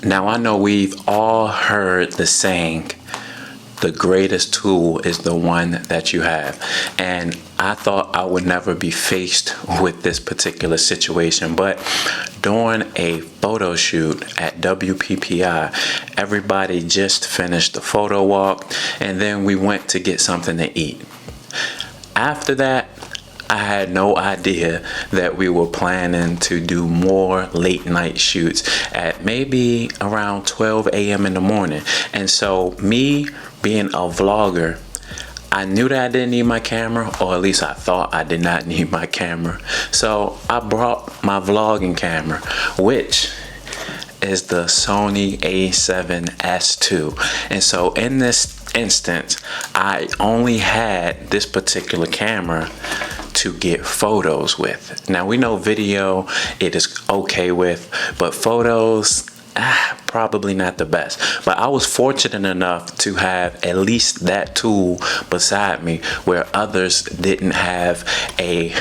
Now I know we've all heard the saying, the greatest tool is the one that you have. And I thought I would never be faced with this particular situation, but during a photo shoot at WPPI, everybody just finished the photo walk, and then we went to get something to eat. After that, I had no idea that we were planning to do more late night shoots at maybe around 12 a.m. in the morning. And so me being a vlogger, I knew that I didn't need my camera, or at least I thought I did not need my camera. So I brought my vlogging camera, which is the Sony a7S II. And so in this instance, I only had this particular camera to get photos with. Now we know video it is okay with, but photos probably not the best. But I was fortunate enough to have at least that tool beside me, where others didn't have a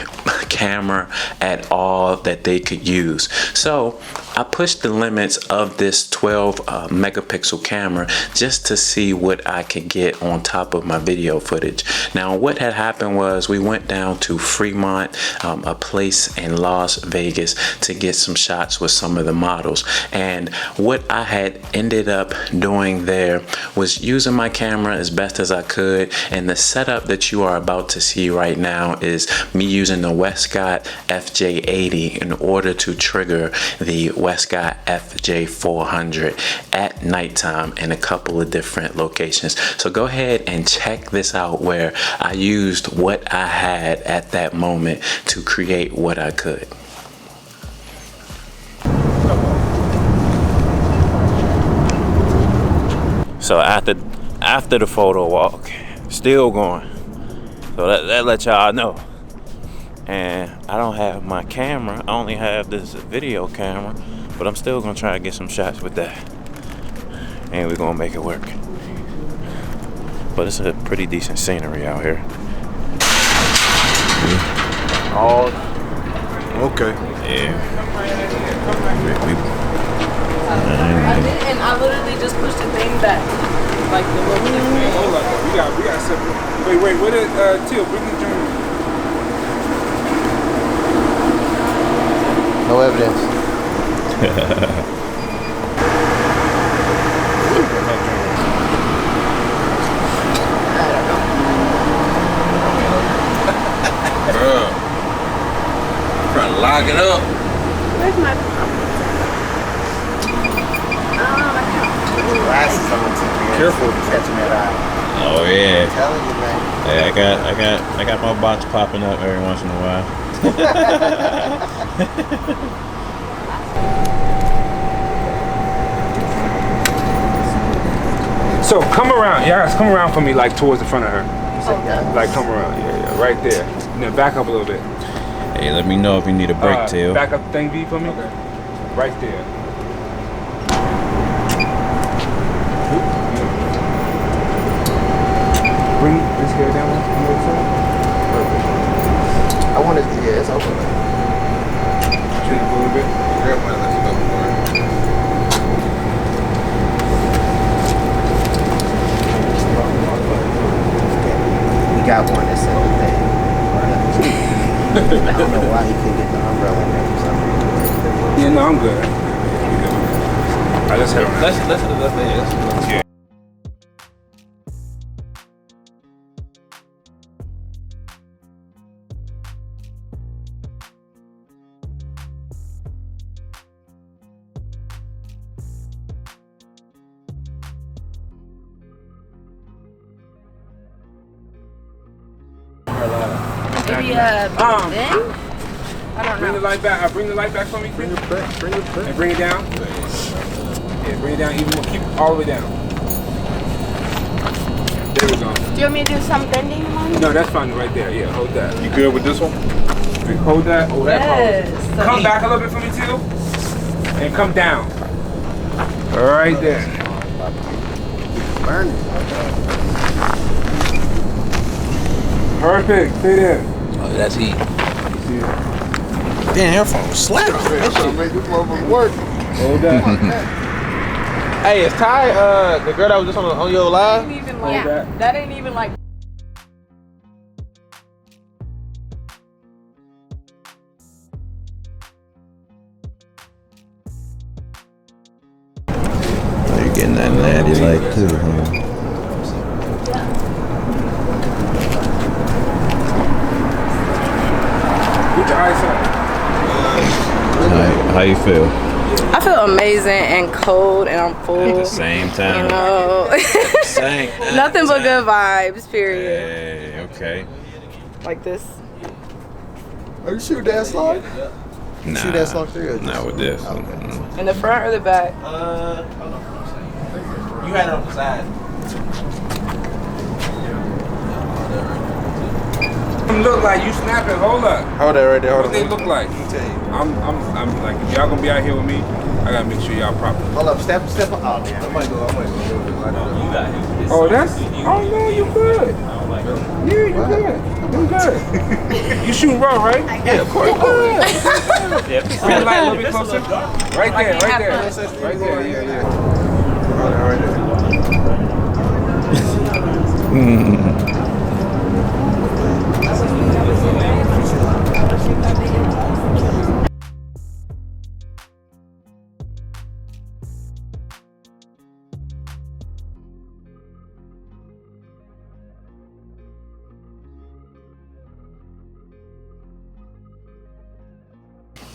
camera at all that they could use. So I pushed the limits of this 12 megapixel camera just to see what I could get on top of my video footage. Now what had happened was we went down to Fremont, a place in Las Vegas, to get some shots with some of the models. And what I had ended up doing there was using my camera as best as I could, and the setup that you are about to see right now is me using the Westcott Fj80 in order to trigger the Westcott Fj400 at nighttime in a couple of different locations. So go ahead and check this out, where I used what I had at that moment to create what I could. So after the photo walk, still going. So that lets y'all know. And I don't have my camera. I only have this video camera, but I'm still gonna try to get some shots with that. And we're gonna make it work. But it's a pretty decent scenery out here. Oh, okay. Yeah. And I literally just pushed the thing back, like the little thing. Hold on, we got separate. Wait, what did Teal bring the journal? No evidence. Bruh. Trying to lock it up. Where's my Glasses on the Careful. catching that eye. Oh yeah. I'm telling you, man. Yeah, I got my box popping up every once in a while. So come around, yeah, come around for me, like towards the front of her. Okay. Like come around, yeah, right there. And then back up a little bit. Hey, let me know if you need a break, Teal. Back up thing V for me. Okay. Right there. Bring this hair down on the other side. Perfect. I want to, yeah, it's open. Chin up a little bit. Grab one, let's go for it. We got one that said the thing. I don't know why he couldn't get the umbrella in there for some reason. Yeah, no, I'm good. Alright, let's head on. Let's yeah. maybe then? I don't Bring know. the light back. Bring the light back for me. Bring it back. And bring it down. Yeah, bring it down even more. Keep it all the way down. There we go. Do you want me to do some bending on? No, that's fine right there. Yeah, hold that. You good with this one? Hold that. Oh, that Yes. pose. Come back a little bit for me too. And come down. Right there. Burn it. Perfect. Stay there. Oh, that's heat. See it? Damn, your phone was slapping. That shit make this motherfucker work. Hold that. Hey, is Ty the girl that was just on your live? Ain't even like, that ain't even like. You're getting that natty light too, huh? Put your eyes on. How you feel? I feel amazing and cold, and I'm full. At the same time. You know, Same. nothing but good vibes. Period. Hey, okay. Like this. Are you shooting that slug? Nah, Shoot that slug through? not with this. In the front or the back? You had it on the side. Look like you snapping. Hold up. Hold that right there. Hold What they look like? I'm like, if y'all gonna be out here with me, I gotta make sure y'all proper. Hold up, step up. Oh, man. I might go. Oh, that's. Oh no, you good. Yeah, you good. You good. You shooting raw, right? Yeah, of course. Bring the light a little bit closer. Right there, right there, right there. Yeah. Hold that right there.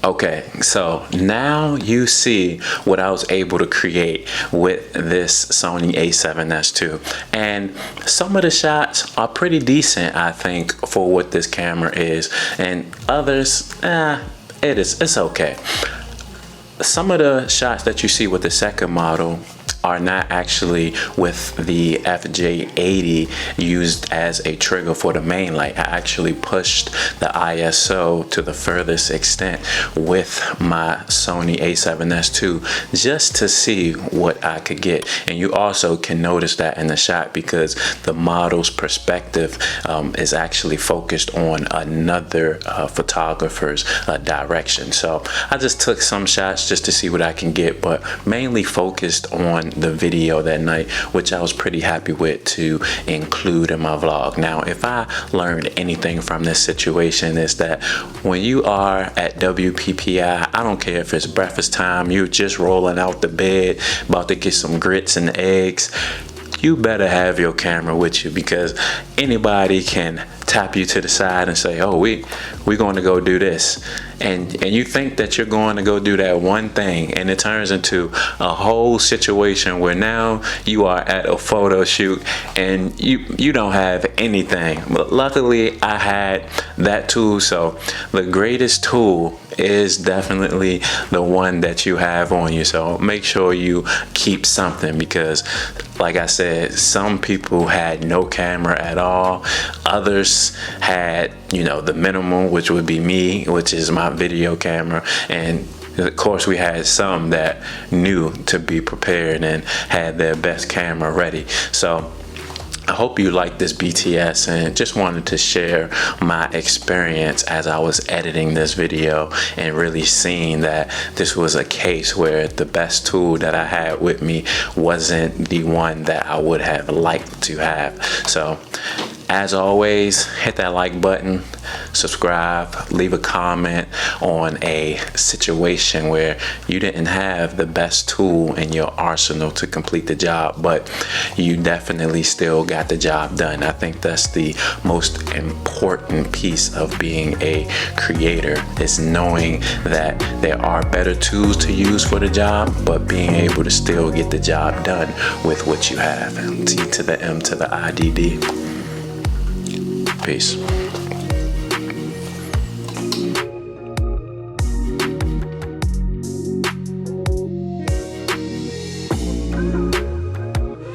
Okay, so now you see what I was able to create with this Sony a7S II, and some of the shots are pretty decent, I think, for what this camera is, and others, it's okay. Some of the shots that you see with the second model are not actually with the Fj80 used as a trigger for the main light. I actually pushed the ISO to the furthest extent with my Sony a7S II just to see what I could get. And you also can notice that in the shot because the model's perspective is actually focused on another photographer's direction. So I just took some shots just to see what I can get, but mainly focused on the video that night, which I was pretty happy with to include in my vlog. Now, if I learned anything from this situation is that when you are at WPPI, I don't care if it's breakfast time, you're just rolling out the bed, about to get some grits and eggs, you better have your camera with you because anybody can tap you to the side and say, oh, we're going to go do this. And you think that you're going to go do that one thing, and it turns into a whole situation where now you are at a photo shoot and you don't have anything. But luckily I had that tool. So the greatest tool is definitely the one that you have on you. So make sure you keep something because, like I said, some people had no camera at all. Others had, you know, the minimum, which would be me, which is my video camera. And of course, we had some that knew to be prepared and had their best camera ready. So I hope you like this BTS and just wanted to share my experience as I was editing this video and really seeing that this was a case where the best tool that I had with me wasn't the one that I would have liked to have. So as always, hit that like button, subscribe, leave a comment on a situation where you didn't have the best tool in your arsenal to complete the job, but you definitely still got the job done. I think that's the most important piece of being a creator, is knowing that there are better tools to use for the job, but being able to still get the job done with what you have. T to the M to the IDD. Peace.